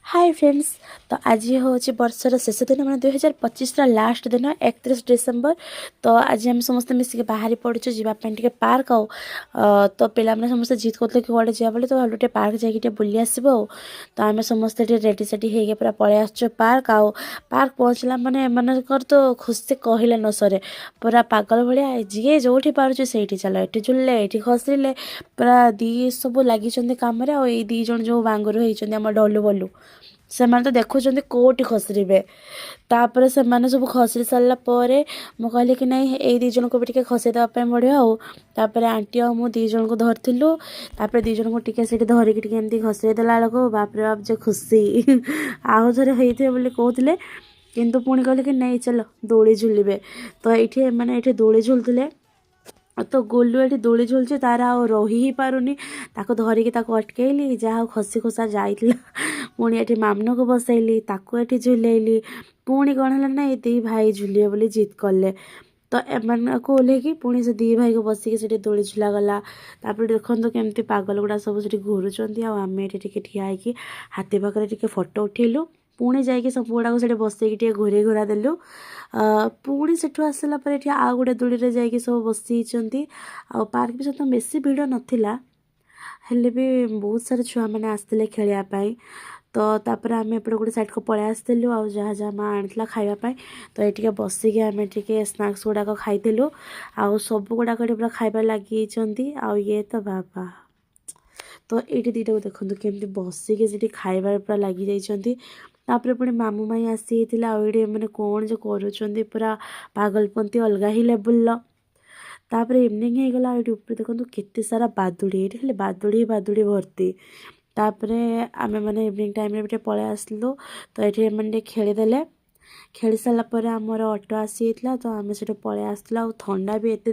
Hi friends. तो आज हूँ वर्षर शेष दिन मैंने 2025 लास्ट दिन 31 डिसेम्बर। तो आज आम समस्त मिसिक बाहरी पड़ू जावाई पार्क आउ तो पे समस्त जिद करते कि कड़े जा तो भाव पार्क जाकि बुली आसो। तो आम समस्ते रेडी सेडी हो पूरा पलि आस पार्क आउ पार्क पहुँचला माने एमनकर तो खुशी कहले न सरे। पूरा पागल भाया जी जो पार्छ से चल ये झुलिले ये खसले पूरा दी सब लगी कम दी जन जो बांगुर होती आम ढलु बलु से तो देखुं कौटी खसरे। तापर से सब खसी सारा मु कहली कि नहीं ये दी जन को भी खसईदेवाई पड़ो आउे आंटी आ मु दी जन को धरलु तापर दी जन को टिके धरिकी एमती खसईदेला बेलू बापरे बाप जो खुशी आउ थे होते कहते किंतु पुणी कहले कि नहीं चलो दोली झुलिबे। तो ये मैंने दोली झुलुले तो गोलू ये दोली झुलुचे तार आ रही ही पारुनी ताको धरिकी अटकैली जहाँ खसी खोसा जाइला पुणी ये मामन को बसैली ताको ये झुलैली पुणी कौन है ना ये दी भाई झुलिए बोली जिद कले। तो एम को ओह्लैकी पुणी से दी भाई को बसिकी से दोली झुला गला। तापर देखो केमती पागल गुड़ा सब से घूरुंट आम ये ठिया होगी हाथी पाखे फोटो उठेलु पुणी जाकि सब गुड़ाक से बसैकी घूरे घूरा देलु। पुणी से आसला आउ गोटे दोली जाकि सब बसी आ पार्क भी सत बेसी भिड़ नाला हेल्ले भी बहुत सारा छुआ मैंने आसते खेलवाई। तो तापर आम एपटे गोटे साइड को पलि आसलु आ जहाँ जहाँ माँ आनी खावाई तो ये बसिकी आम स्नाक्स गुड़ाक खाइलु आउ सब गुड़ाक पूरा खाइबा लगी आ ये तो बाबा। तो ये दीटा को देखो केमती बसिकी से खाइबार पूरा लगी जाइए। तापर पुणी मामू माई आसी आए मैंने कौन जो करुँच पूरा पागलपंती अलग ही लेवल। तापर इवनिंग हो गला ये ऊपर देखो केते सारा बादुड़ी ये बादुड़ी बादुड़ी भर्ती। तापर आम मैंने इवनिंग टाइम भी पलि आसलु तो ये मैंने खेलीदे खेली सारापर आमर ऑटो आसी तो आम से पलि आसला थंडा भी एत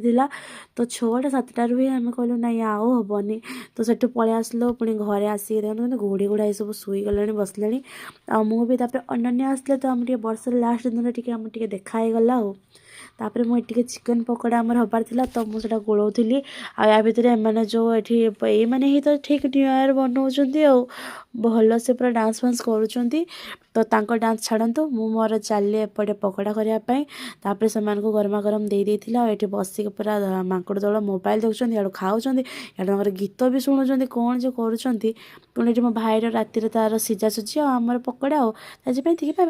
तो 6टा 7टारू ही आम कहलु ना आउ हेनी तो सेठू पलि आसलु पुणी घरे आसिक देखते घोड़ी घोड़ा सब शुईगले बसले आ मुझे अनन्या आसले तो आम वर्षर लास्ट दिन आम देखाई गला। तापर मुझे चिकेन पकोड़ा आमर हबार थिला तो मुझे गोलाऊली आ भितर एम जो ये मैंने ही तो ठीक न्यू ईयर बनाऊँ भल से पूरा डांस फांस करुँच। तो तांको डांस छाड़ू मु मोर चली एपटे पकोड़ा करने तापर से गरमा गरम दे देथिला ये बसिक पूरा मांकड़ दल मोबाइल देखुं या खाऊँ या गीत भी शुणुंट कौन जो करुँच पुणी मो भाईर रातिर तार सीझा सुझी आमर पकोड़ा आज देखिए